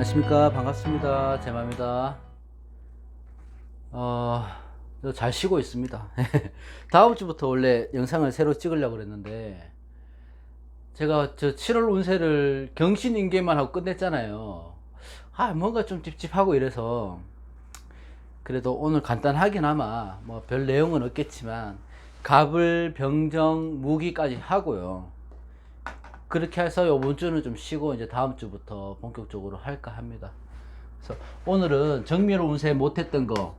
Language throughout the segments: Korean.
안녕하십니까. 반갑습니다. 제마입니다. 잘 쉬고 있습니다. 다음 주부터 원래 영상을 새로 찍으려고 그랬는데, 제가 저 7월 운세를 경신인계만 하고 끝냈잖아요. 뭔가 좀 찝찝하고 이래서, 그래도 오늘 간단하게나마, 뭐 별 내용은 없겠지만, 갑을, 병정, 무기까지 하고요. 그렇게 해서 이번 주는 좀 쉬고, 이제 다음 주부터 본격적으로 할까 합니다. 그래서 오늘은 정미로 운세 못했던 거,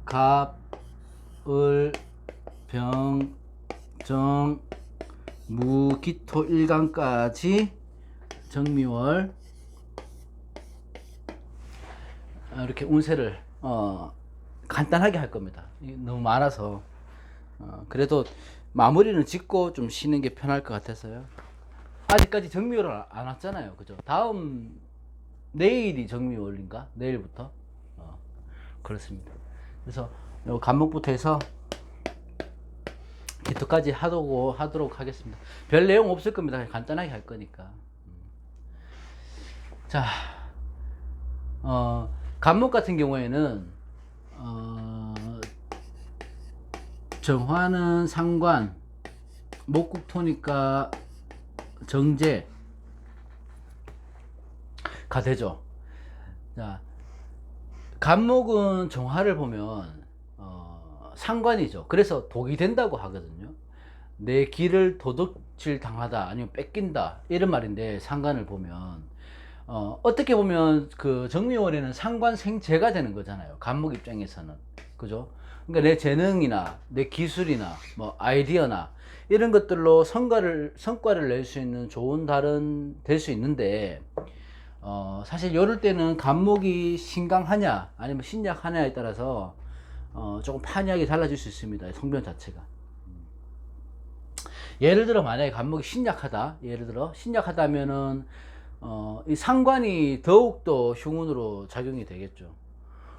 갑, 을, 병, 정, 무, 기, 토, 일간까지 정미월 이렇게 운세를 간단하게 할 겁니다. 너무 많아서 그래도 마무리는 짓고 좀 쉬는 게 편할 것 같아서요. 아직까지 정미월은 안 왔잖아요, 그죠? 다음 내일이 정미월인가? 내일부터 그렇습니다. 그래서 요 간목부터 해서 기토까지 하도록 하겠습니다. 별 내용 없을 겁니다. 간단하게 할 거니까. 자, 간목 같은 경우에는 정화는 상관, 목국토니까 정제가 되죠. 자, 간목은 정화를 보면 상관이죠. 그래서 독이 된다고 하거든요. 내 길을 도둑질 당하다 아니면 뺏긴다 이런 말인데, 상관을 보면 어떻게 보면 그 정미월에는 상관생재가 되는 거잖아요. 간목 입장에서는, 그죠? 그러니까 내 재능이나 내 기술이나 뭐 아이디어나 이런 것들로 성과를 낼 수 있는 좋은 달은 될 수 있는데, 사실 요럴 때는 간목이 신강하냐 아니면 신약하냐에 따라서 조금 판이하게 달라질 수 있습니다. 성변 자체가. 예를 들어 만약에 간목이 신약하다면은 이 상관이 더욱더 흉운으로 작용이 되겠죠.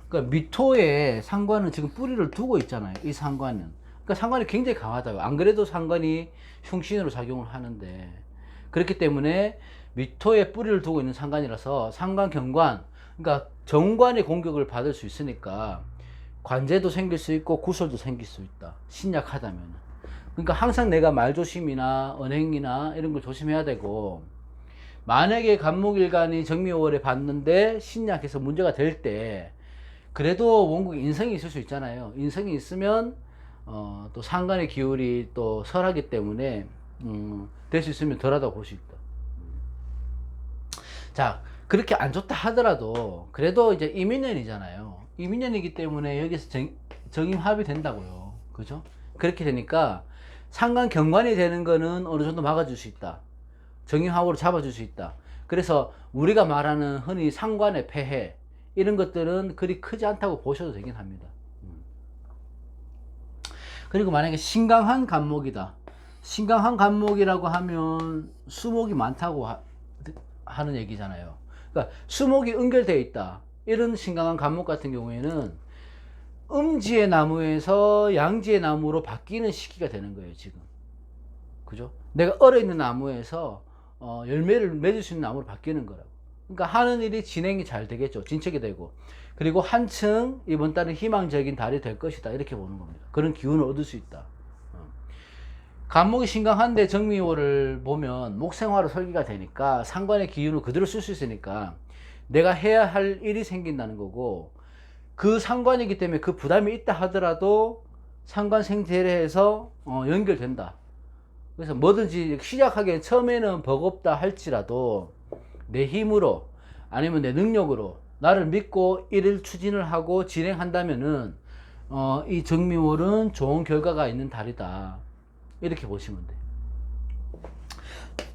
그러니까 미토에 상관은 지금 뿌리를 두고 있잖아요. 이 상관은. 그러니까 상관이 굉장히 강하다고. 안 그래도 상관이 흉신으로 작용을 하는데, 그렇기 때문에 미토에 뿌리를 두고 있는 상관이라서 상관 경관, 그러니까 정관의 공격을 받을 수 있으니까 관제도 생길 수 있고 구설도 생길 수 있다. 신약하다면. 그러니까 항상 내가 말조심이나 언행이나 이런 걸 조심해야 되고, 만약에 간목일간이 정미월에 봤는데 신약해서 문제가 될 때, 그래도 원국에 인성이 있을 수 있잖아요. 인성이 있으면 또 상관의 기울이 또 설하기 때문에 될 수 있으면 덜하다고 볼 수 있다. 자, 그렇게 안 좋다 하더라도 그래도 이제 이민년이잖아요. 이민년이기 때문에 여기서 정임합이 된다고요. 그죠? 그렇게 되니까 상관 경관이 되는 거는 어느 정도 막아줄 수 있다. 정임합으로 잡아줄 수 있다. 그래서 우리가 말하는 흔히 상관의 폐해 이런 것들은 그리 크지 않다고 보셔도 되긴 합니다. 그리고 만약에 신강한 간목이다. 신강한 간목이라고 하면 수목이 많다고 하는 얘기잖아요. 그러니까 수목이 연결되어 있다. 이런 신강한 간목 같은 경우에는 음지의 나무에서 양지의 나무로 바뀌는 시기가 되는 거예요, 지금. 그죠? 내가 얼어있는 나무에서 열매를 맺을 수 있는 나무로 바뀌는 거라고. 그러니까 하는 일이 진행이 잘 되겠죠. 진척이 되고. 그리고 한층 이번 달은 희망적인 달이 될 것이다. 이렇게 보는 겁니다. 그런 기운을 얻을 수 있다. 간목이 신강한데 정미호를 보면 목생화로 설계가 되니까 상관의 기운을 그대로 쓸 수 있으니까 내가 해야 할 일이 생긴다는 거고, 그 상관이기 때문에 그 부담이 있다 하더라도 상관생재를 해서 연결된다. 그래서 뭐든지 시작하기엔 처음에는 버겁다 할지라도 내 힘으로 아니면 내 능력으로 나를 믿고 일을 추진을 하고 진행한다면은 이 정미월은 좋은 결과가 있는 달이다. 이렇게 보시면 돼요.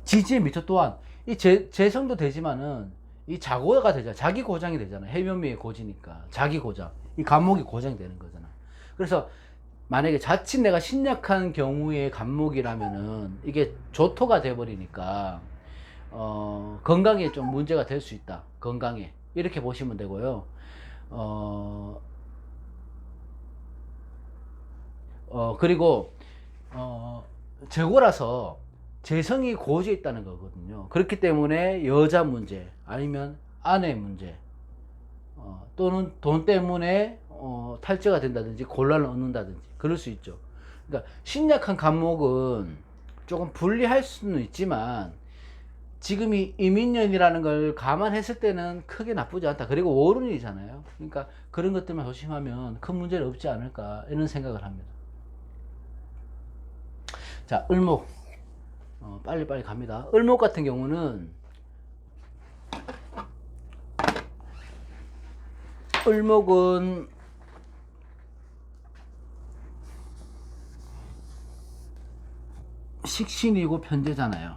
지지의 미토 또한 이 재성도 되지만은 이 자고가 되잖아. 자기 고장이 되잖아. 해면미의 고지니까 자기 고장. 이 간목이 고장이 되는 거잖아. 그래서 만약에 자칫 내가 신약한 경우에 간목이라면은 이게 조토가 돼버리니까 건강에 좀 문제가 될 수 있다. 건강에 이렇게 보시면 되고요. 그리고 재고라서 재성이 고지에 있다는 거거든요. 그렇기 때문에 여자 문제 아니면 아내 문제, 또는 돈 때문에 탈주가 된다든지 곤란을 얻는다든지 그럴 수 있죠. 그러니까 신약한 간목은 조금 불리할 수는 있지만 지금 이 이민년이라는 걸 감안했을 때는 크게 나쁘지 않다. 그리고 월운이잖아요. 그러니까 그런 것들만 조심하면 큰 문제는 없지 않을까 이런 생각을 합니다. 자, 을목. 빨리빨리 갑니다. 을목 같은 경우는 을목은 식신이고 편재잖아요.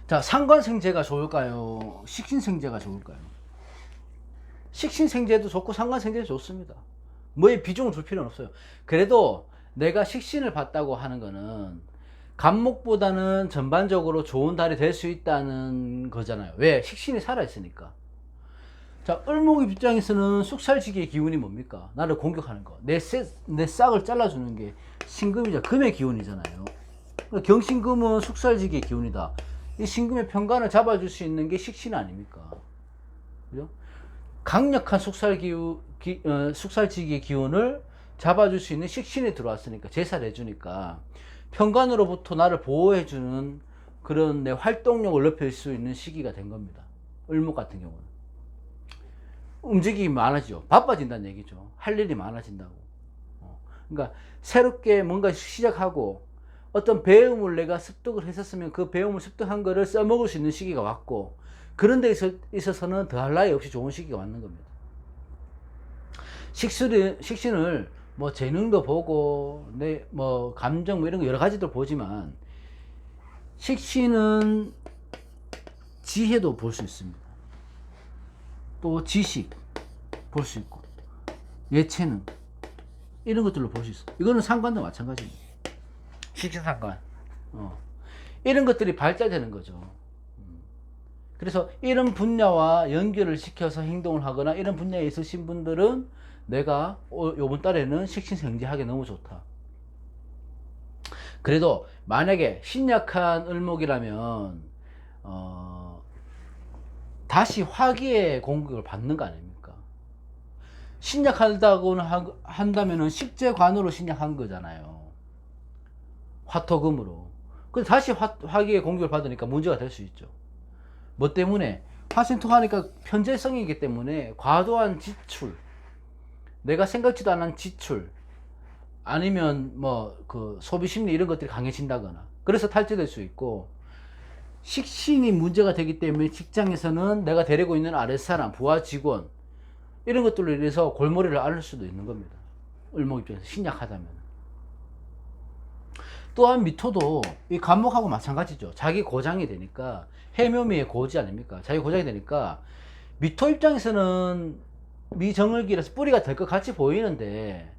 자, 상관생재가 좋을까요? 식신생재가 좋을까요? 식신생재도 좋고 상관생재도 좋습니다. 뭐에 비중을 둘 필요는 없어요. 그래도 내가 식신을 봤다고 하는 거는 간목보다는 전반적으로 좋은 달이 될 수 있다는 거잖아요. 왜? 식신이 살아있으니까. 자, 을목 입장에서는 쑥살지기의 기운이 뭡니까? 나를 공격하는 거. 내 싹을 잘라주는 게 신금이자 금의 기운이잖아요. 경신금은 쑥살지기의 기운이다. 이 신금의 편관을 잡아줄 수 있는 게 식신 아닙니까? 그죠? 강력한 쑥살지기의 기운을 잡아줄 수 있는 식신이 들어왔으니까, 제사를 해주니까, 편관으로부터 나를 보호해주는 그런 내 활동력을 높일 수 있는 시기가 된 겁니다. 을목 같은 경우는. 움직임이 많아지죠. 바빠진다는 얘기죠. 할 일이 많아진다고. 그러니까, 새롭게 뭔가 시작하고, 어떤 배움을 내가 습득을 했었으면 그 배움을 습득한 거를 써먹을 수 있는 시기가 왔고, 그런 데 있어서는 더할 나위 없이 좋은 시기가 왔는 겁니다. 식신을 뭐 재능도 보고 내 뭐 감정 뭐 이런 거 여러 가지도 보지만, 식신은 지혜도 볼 수 있습니다. 또 지식 볼 수 있고 예체능 이런 것들로 볼 수 있어. 이거는 상관도 마찬가지입니다. 식신상관 이런 것들이 발달되는 거죠. 그래서 이런 분야와 연결을 시켜서 행동을 하거나 이런 분야에 있으신 분들은 내가 요번 달에는 식신생재하기 너무 좋다. 그래도 만약에 신약한 을목이라면 다시 화기의 공격을 받는 거 아닙니까? 신약하다고는 한다면은 식재관으로 신약한 거잖아요. 화토금으로. 근데 다시 화기의 공격을 받으니까 문제가 될 수 있죠. 뭐 때문에? 화신토하니까 편재성이기 때문에 과도한 지출, 내가 생각지도 않은 지출, 아니면 뭐 그 소비심리 이런 것들이 강해진다거나, 그래서 탈퇴될 수 있고, 식신이 문제가 되기 때문에 직장에서는 내가 데리고 있는 아랫사람, 부하 직원 이런 것들로 인해서 골머리를 앓을 수도 있는 겁니다. 을목 입장에서 신약하다면. 또한 미토도 이 간목하고 마찬가지죠. 자기 고장이 되니까, 해묘미의 고지 아닙니까? 자기 고장이 되니까 미토 입장에서는 미정을기라서 뿌리가 될 것 같이 보이는데,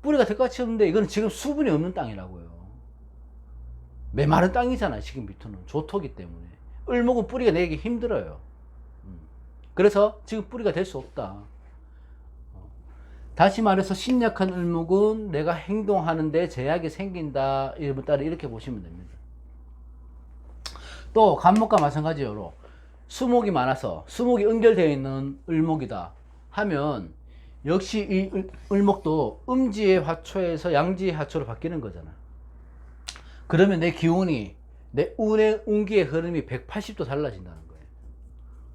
뿌리가 될 것 같이 없는데 이건 지금 수분이 없는 땅이라고요. 메마른 땅이잖아요. 지금 미토는 조토기 때문에. 을목은 뿌리가 내기 힘들어요. 그래서 지금 뿌리가 될 수 없다. 다시 말해서 신약한 을목은 내가 행동하는데 제약이 생긴다. 이번 달에 이렇게 보시면 됩니다. 또 간목과 마찬가지로 수목이 많아서 수목이 연결되어 있는 을목이다 하면, 역시 이 을목도 음지의 화초에서 양지의 화초로 바뀌는 거잖아. 그러면 내 기운이, 내 운기의 흐름이 180도 달라진다는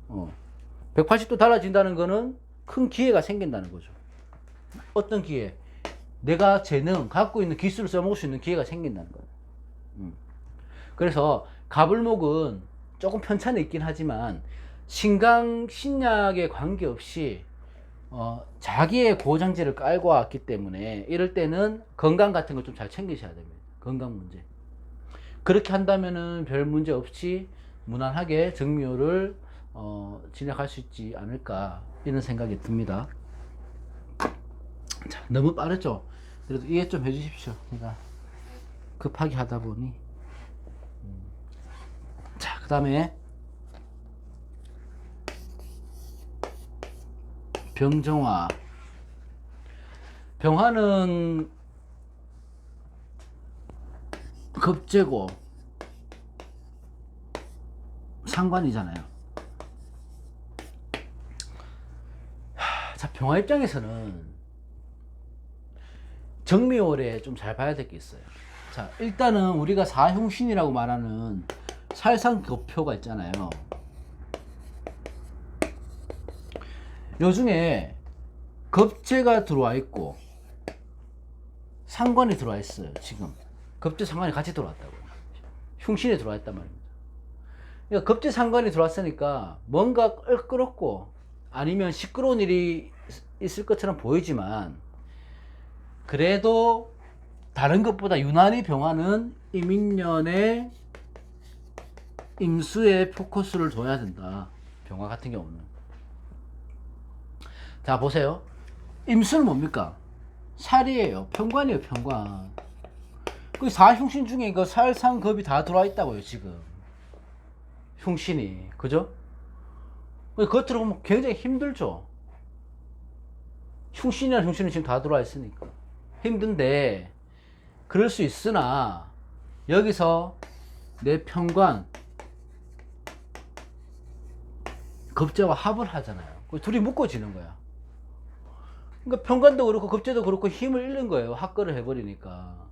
거예요. 180도 달라진다는 거는 큰 기회가 생긴다는 거죠. 어떤 기회? 내가 재능, 갖고 있는 기술을 써먹을 수 있는 기회가 생긴다는 거예요. 그래서 갑을목은 조금 편차는 있긴 하지만 신강, 신약에 관계없이 자기의 고장제를 깔고 왔기 때문에, 이럴 때는 건강 같은 걸 좀 잘 챙기셔야 됩니다. 건강 문제. 그렇게 한다면은 별 문제 없이 무난하게 정묘를 진행할 수 있지 않을까, 이런 생각이 듭니다. 자, 너무 빠르죠? 그래도 이해 좀 해주십시오. 제가 급하게 하다 보니. 자, 그 다음에 병정화. 병화는 급제고 상관이잖아요. 자, 병화 입장에서는 정미월에 좀 잘 봐야 될 게 있어요. 자, 일단은 우리가 사흉신이라고 말하는 살상급표가 있잖아요. 요 중에 겁재가 들어와 있고 상관이 들어와 있어요. 지금 겁재 상관이 같이 들어왔다고요. 흉신이 들어와 있단 말입니다. 그러니까 겁재 상관이 들어왔으니까 뭔가 껄끄럽고 아니면 시끄러운 일이 있을 것처럼 보이지만, 그래도 다른 것보다 유난히 병화는 임인년의 임수에 포커스를 둬야 된다. 병화 같은 경우는. 자, 보세요. 임수는 뭡니까? 살이에요. 편관이에요, 편관. 그 사흉신 중에 그 살상겁이 다 들어와 있다고요, 지금. 흉신이. 그죠? 겉으로 보면 굉장히 힘들죠. 흉신이나 흉신은 지금 다 들어와 있으니까. 힘든데, 그럴 수 있으나, 여기서 내 편관, 겁재와 합을 하잖아요. 둘이 묶어지는 거야. 그러니까 편관도 그렇고 겁재도 그렇고 힘을 잃는 거예요. 합거를 해버리니까.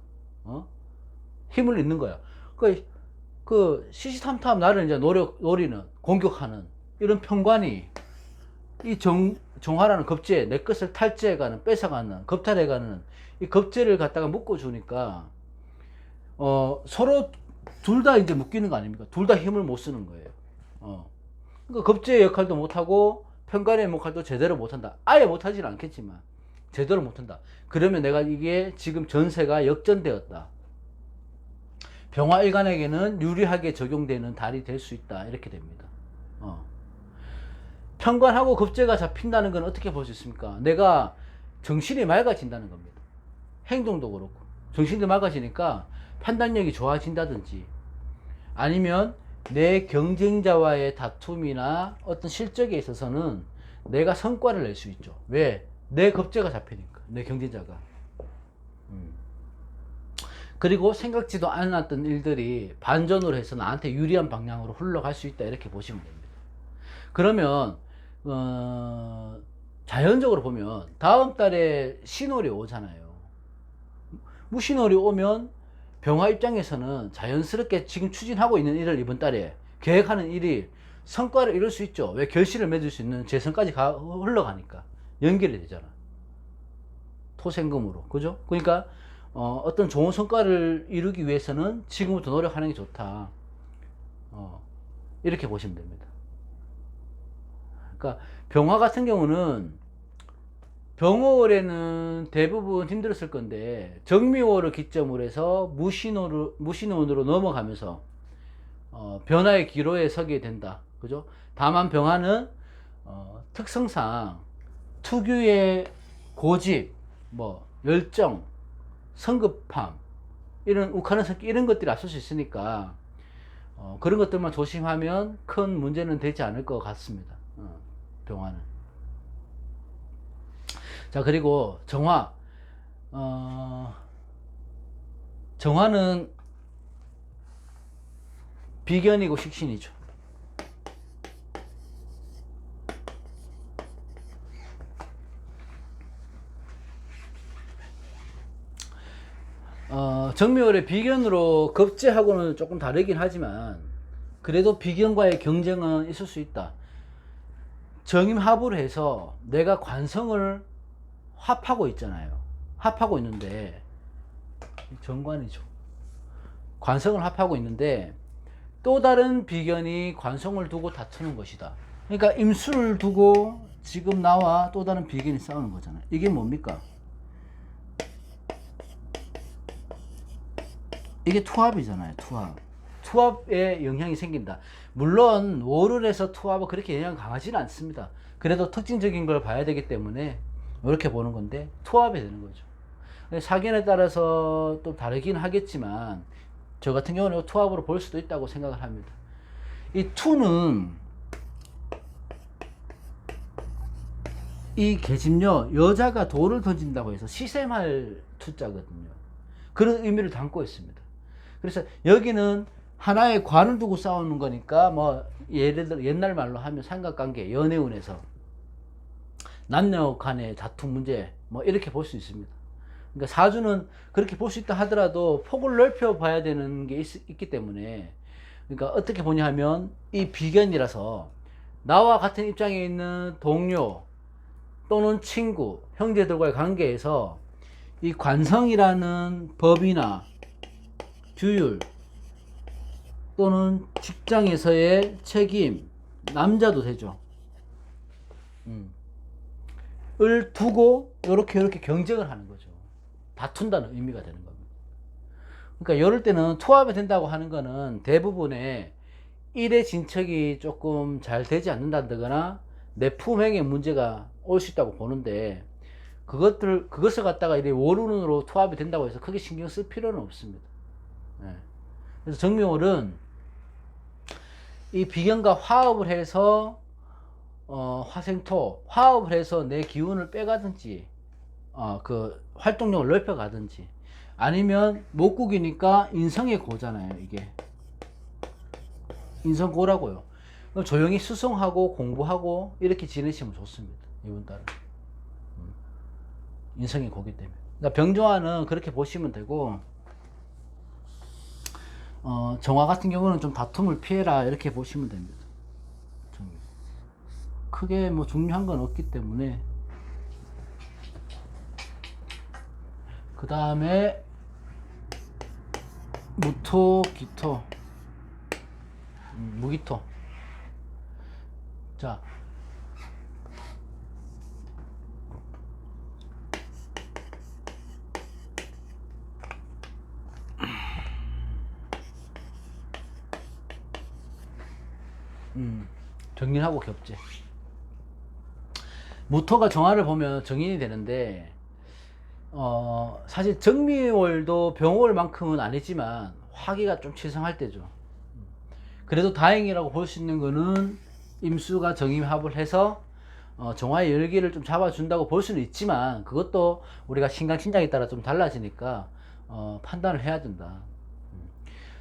힘을 잃는 거야. 그 시시탐탐 나를 이제 노리는, 공격하는 이런 편관이 이 정화라는 겁재, 내 것을 탈취해가는, 뺏어가는, 겁탈해가는 이 겁재를 갖다가 묶어주니까 서로 둘 다 이제 묶이는 거 아닙니까? 둘 다 힘을 못 쓰는 거예요. 그러니까 겁재의 역할도 못하고 편관의 역할도 제대로 못한다. 아예 못하지는 않겠지만 제대로 못한다. 그러면 내가 이게 지금 전세가 역전되었다. 병화일간에게는 유리하게 적용되는 달이 될 수 있다. 이렇게 됩니다. 편관하고 겁재가 잡힌다는 건 어떻게 볼 수 있습니까? 내가 정신이 맑아진다는 겁니다. 행동도 그렇고 정신이 맑아지니까 판단력이 좋아진다든지, 아니면 내 경쟁자와의 다툼이나 어떤 실적에 있어서는 내가 성과를 낼 수 있죠. 왜? 내 겁재가 잡히니까, 내 경쟁자가. 그리고 생각지도 않았던 일들이 반전으로 해서 나한테 유리한 방향으로 흘러갈 수 있다. 이렇게 보시면 됩니다. 그러면 자연적으로 보면 다음 달에 신월이 오잖아요. 무신월이 오면 병화 입장에서는 자연스럽게 지금 추진하고 있는 일을 이번 달에 계획하는 일이 성과를 이룰 수 있죠. 왜? 결실을 맺을 수 있는 재성까지 흘러가니까 연결이 되잖아. 토생금으로. 그죠? 그러니까 어떤 좋은 성과를 이루기 위해서는 지금부터 노력하는 게 좋다. 이렇게 보시면 됩니다. 그러니까 병화 같은 경우는 병월에는 대부분 힘들었을 건데 정미월을 기점으로 해서 무신원으로 넘어가면서 변화의 기로에 서게 된다. 그죠? 다만 병화는 특성상 특유의 고집, 열정, 성급함, 이런 욱하는 성격, 이런 것들이 앞설 수 있으니까 그런 것들만 조심하면 큰 문제는 되지 않을 것 같습니다. 병화는. 자, 그리고 정화. 정화는 비견이고 식신이죠. 정묘월의 비견으로 겁재하고는 조금 다르긴 하지만 그래도 비견과의 경쟁은 있을 수 있다. 정임합을 해서 내가 관성을 합하고 있잖아요. 합하고 있는데, 정관이죠. 관성을 합하고 있는데 또 다른 비견이 관성을 두고 다투는 것이다. 그러니까 임수를 두고 지금 나와 또 다른 비견이 싸우는 거잖아요. 이게 뭡니까? 이게 투합이잖아요. 투합에 영향이 생긴다. 물론 월을해서 투합은 그렇게 영향이 강하지는 않습니다. 그래도 특징적인 걸 봐야 되기 때문에 이렇게 보는 건데 투합이 되는 거죠. 사견에 따라서 또 다르긴 하겠지만 저 같은 경우는 투합으로 볼 수도 있다고 생각을 합니다. 이 투는 이 계집요, 여자가 돌을 던진다고 해서 시샘할 투자거든요. 그런 의미를 담고 있습니다. 그래서 여기는 하나의 관을 두고 싸우는 거니까 뭐 예를 들어 옛날 말로 하면 삼각관계, 연애운에서 남녀 간의 다툼 문제 뭐 이렇게 볼 수 있습니다. 그러니까 사주는 그렇게 볼 수 있다 하더라도 폭을 넓혀 봐야 되는 게 있기 때문에, 그러니까 어떻게 보냐 하면 이 비견이라서 나와 같은 입장에 있는 동료 또는 친구, 형제들과의 관계에서 이 관성이라는 법이나 규율 또는 직장에서의 책임, 남자도 되죠. 을 두고 이렇게 경쟁을 하는 거죠. 다툰다는 의미가 되는 겁니다. 그러니까 이럴 때는 투합이 된다고 하는 거는 대부분의 일의 진척이 조금 잘 되지 않는다거나 내 품행에 문제가 올 수 있다고 보는데, 그것을 갖다가 이제 월운으로 투합이 된다고 해서 크게 신경 쓸 필요는 없습니다. 네. 그래서 정묘월은 이 비견과 화합을 해서 화생토 화합을 해서 내 기운을 빼가든지 그 활동력을 넓혀가든지, 아니면 목국이니까 인성의 고잖아요. 이게 인성고라고요. 조용히 수성하고 공부하고 이렇게 지내시면 좋습니다. 이번 달은 인성의 고기 때문에. 그러니까 병조화는 그렇게 보시면 되고, 정화 같은 경우는 좀 다툼을 피해라 이렇게 보시면 됩니다. 크게 뭐 중요한 건 없기 때문에. 그 다음에 무토, 기토, 무기토. 자, 정인하고 겹제. 무토가 정화를 보면 정인이 되는데, 사실 정미월도 병월만큼은 아니지만 화기가 좀 치성할 때죠. 그래도 다행이라고 볼 수 있는 거는 임수가 정임합을 해서 정화의 열기를 좀 잡아준다고 볼 수는 있지만, 그것도 우리가 신강신장에 따라 좀 달라지니까 판단을 해야 된다.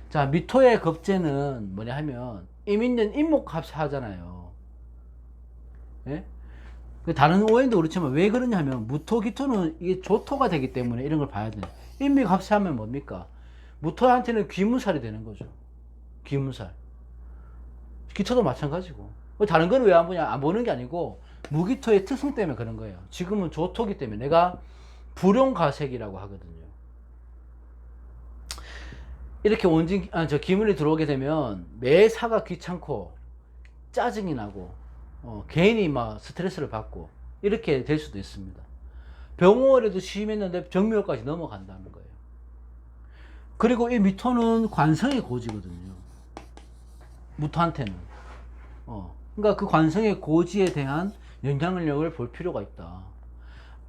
자, 미토의 겁재는 뭐냐 하면 임인년 임목합 하잖아요. 예? 다른 오행도 그렇지만 왜 그러냐 하면 무토기토는 이게 조토가 되기 때문에 이런 걸 봐야 돼. 임미합세하면 뭡니까? 무토한테는 귀문살이 되는 거죠. 귀문살. 기토도 마찬가지고. 다른 건 왜 안 보냐? 안 보는 게 아니고 무기토의 특성 때문에 그런 거예요. 지금은 조토기 때문에 내가 불용가색이라고 하거든요. 이렇게 기문이 들어오게 되면 매사가 귀찮고 짜증이 나고 괜히 막 스트레스를 받고 이렇게 될 수도 있습니다. 병월에도 심했는데 정묘까지 넘어간다는 거예요. 그리고 이 미토는 관성의 고지거든요. 무토한테는. 그러니까 그 관성의 고지에 대한 영향력을 볼 필요가 있다.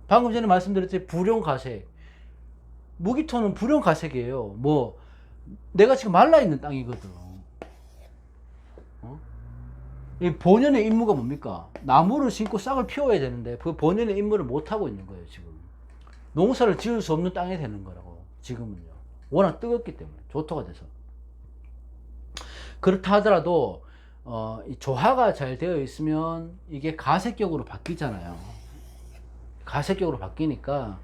방금 전에 말씀드렸듯이 불용가색. 무기토는 불용가색이에요. 뭐 내가 지금 말라있는 땅이거든. 이 본연의 임무가 뭡니까? 나무를 심고 싹을 피워야 되는데 그 본연의 임무를 못하고 있는 거예요. 지금 농사를 지을 수 없는 땅이 되는 거라고. 지금은요, 워낙 뜨겁기 때문에 조토가 돼서. 그렇다 하더라도 이 조화가 잘 되어 있으면 이게 가색격으로 바뀌잖아요. 가색격으로 바뀌니까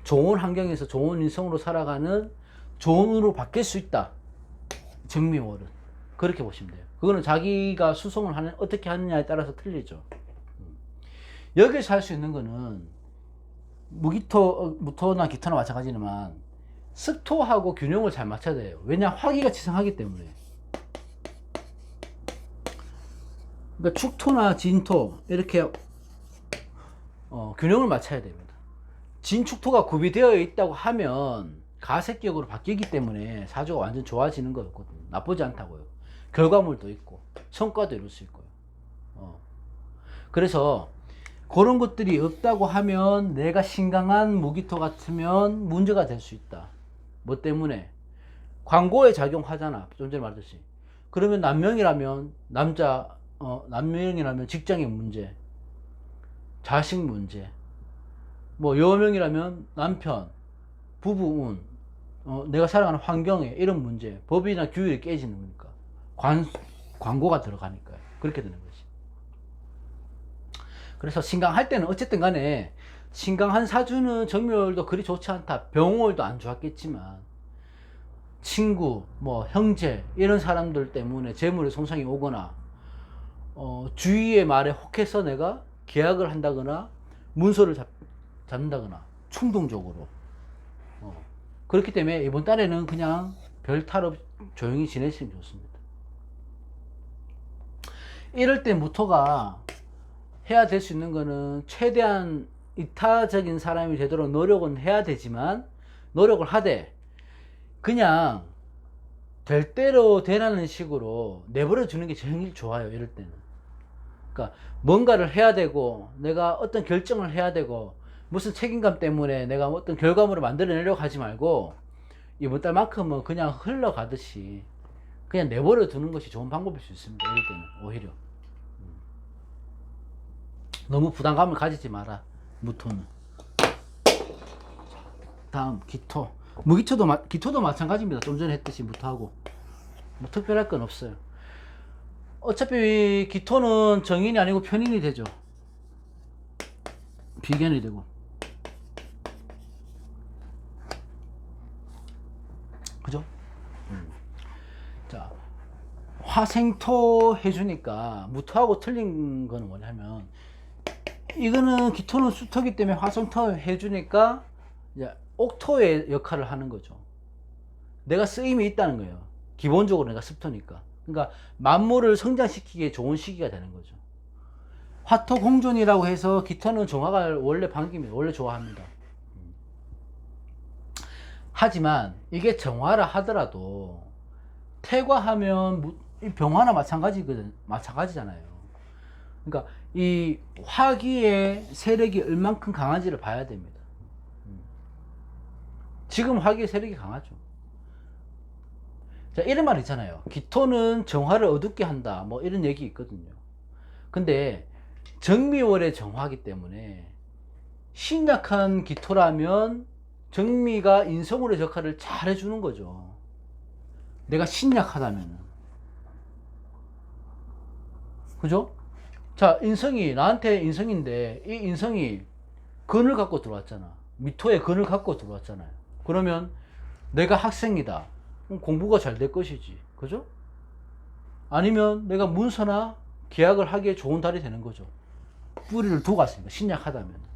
좋은 환경에서 좋은 인성으로 살아가는 좋은 운으로 바뀔 수 있다. 정미월은 그렇게 보시면 돼요. 그거는 자기가 수송을 어떻게 하느냐에 따라서 틀리죠. 여기서 할 수 있는 거는 무토나 기토나 마찬가지지만 습토하고 균형을 잘 맞춰야 돼요. 왜냐, 화기가 지성하기 때문에. 그러니까 축토나 진토 이렇게 균형을 맞춰야 됩니다. 진축토가 구비되어 있다고 하면 가색격으로 바뀌기 때문에 사주가 완전 좋아지는 거였거든요. 나쁘지 않다고요. 결과물도 있고 성과도 이룰 수 있고요. 그래서 그런 것들이 없다고 하면 내가 신강한 무기토 같으면 문제가 될 수 있다. 뭐 때문에? 광고에 작용하잖아. 좀 전에 말했듯이. 그러면 남명이라면 남명이라면 직장의 문제, 자식 문제, 뭐 여명이라면 남편, 부부운, 내가 살아가는 환경에 이런 문제, 법이나 규율이 깨지는 거니까. 광고가 들어가니까요. 그렇게 되는 거지. 그래서 신강할 때는 어쨌든 간에 신강한 사주는 정묘월도 그리 좋지 않다. 병월도 안 좋았겠지만 친구, 뭐 형제 이런 사람들 때문에 재물의 손상이 오거나 주위의 말에 혹해서 내가 계약을 한다거나 문서를 잡는다거나 충동적으로 그렇기 때문에 이번 달에는 그냥 별 탈 없이 조용히 지내시면 좋습니다. 이럴 때 무토가 해야 될 수 있는 거는 최대한 이타적인 사람이 되도록 노력은 해야 되지만 노력을 하되 그냥 될 대로 되라는 식으로 내버려 두는 게 제일 좋아요. 이럴 때는. 그러니까 뭔가를 해야 되고 내가 어떤 결정을 해야 되고 무슨 책임감 때문에 내가 어떤 결과물을 만들어내려고 하지 말고 이번 달만큼은 그냥 흘러가듯이 그냥 내버려 두는 것이 좋은 방법일 수 있습니다. 이럴 때는 오히려 너무 부담감을 가지지 마라. 무토는. 다음 기토. 기토도 마찬가지입니다. 좀 전에 했듯이 무토하고 뭐 특별할 건 없어요. 어차피 기토는 정인이 아니고 편인이 되죠. 비견이 되고. 그죠? 자, 화생토 해주니까 무토하고 틀린 거는 뭐냐면 이거는 기토는 수토기 때문에 화생토 해주니까 이제 옥토의 역할을 하는 거죠. 내가 쓰임이 있다는 거예요. 기본적으로 내가 습토니까. 그러니까 만물을 성장시키기에 좋은 시기가 되는 거죠. 화토 공존이라고 해서 기토는 정화가 원래 반깁니다. 원래 좋아합니다. 하지만 이게 정화라 하더라도 태과하면 병화나 마찬가지잖아요. 그러니까 이 화기의 세력이 얼만큼 강한지를 봐야 됩니다. 지금 화기의 세력이 강하죠. 자, 이런 말 있잖아요. 기토는 정화를 어둡게 한다. 뭐 이런 얘기 있거든요. 근데 정미월의 정화기 때문에 신약한 기토라면 정미가 인성으로의 역할을 잘 해주는 거죠. 내가 신약하다면. 그죠? 자, 인성이, 나한테 인성인데, 이 인성이 근을 갖고 들어왔잖아. 미토의 근을 갖고 들어왔잖아요. 그러면 내가 학생이다. 그럼 공부가 잘 될 것이지. 그죠? 아니면 내가 문서나 계약을 하기에 좋은 달이 되는 거죠. 뿌리를 두고 왔습니다. 신약하다면.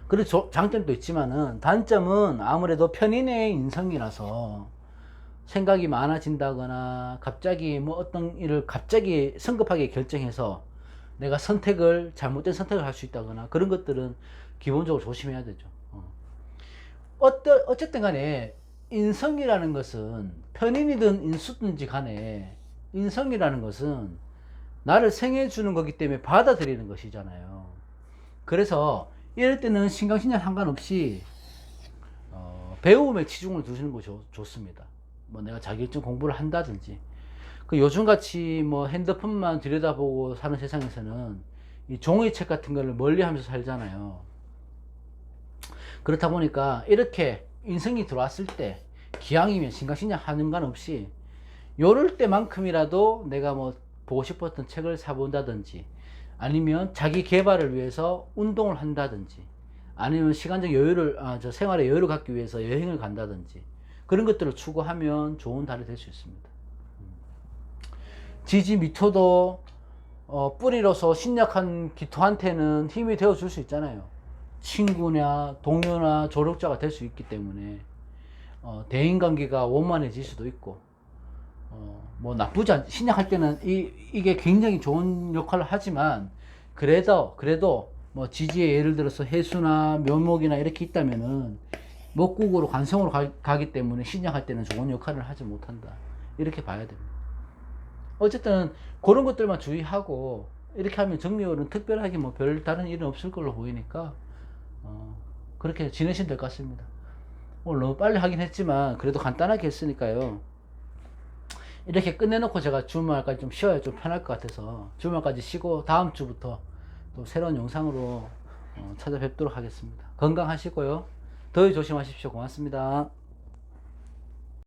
그래서 장점도 있지만은 단점은 아무래도 편인의 인성이라서 생각이 많아진다거나 갑자기 뭐 어떤 일을 갑자기 성급하게 결정해서 내가 잘못된 선택을 할 수 있다거나 그런 것들은 기본적으로 조심해야 되죠. 어쨌든 간에 인성이라는 것은 편인이든 인수든지 간에 인성이라는 것은 나를 생해주는 거기 때문에 받아들이는 것이잖아요. 그래서 이럴 때는 신강신약 상관없이 배움에 치중을 두시는 것이 좋습니다. 뭐 내가 자격증 공부를 한다든지 그 요즘같이 뭐 핸드폰만 들여다보고 사는 세상에서는 이 종이책 같은 거를 멀리 하면서 살잖아요. 그렇다 보니까 이렇게 인성이 들어왔을 때 기왕이면 신강신약 하는 건 없이 요럴 때만큼이라도 내가 뭐 보고 싶었던 책을 사본다든지 아니면 자기 개발을 위해서 운동을 한다든지 아니면 시간적 여유를 생활의 여유를 갖기 위해서 여행을 간다든지 그런 것들을 추구하면 좋은 달이 될 수 있습니다. 지지 미토도 뿌리로서 신약한 기토한테는 힘이 되어 줄 수 있잖아요. 친구냐 동료나 조력자가 될 수 있기 때문에 대인관계가 원만해질 수도 있고 뭐 나쁘지 않 신약할 때는 이게 굉장히 좋은 역할을 하지만 그래도 뭐 지지에 예를 들어서 해수나 묘목이나 이렇게 있다면은 목국으로 관성으로 가기 때문에 신약할 때는 좋은 역할을 하지 못한다 이렇게 봐야 됩니다. 어쨌든 그런 것들만 주의하고 이렇게 하면 정미월은 특별하게 뭐 별 다른 일은 없을 걸로 보이니까 그렇게 지내시면 될 것 같습니다. 오늘 너무 빨리 하긴 했지만 그래도 간단하게 했으니까요. 이렇게 끝내놓고 제가 주말까지 좀 쉬어야 좀 편할 것 같아서 주말까지 쉬고 다음 주부터 또 새로운 영상으로 찾아뵙도록 하겠습니다. 건강하시고요. 더위 조심하십시오. 고맙습니다.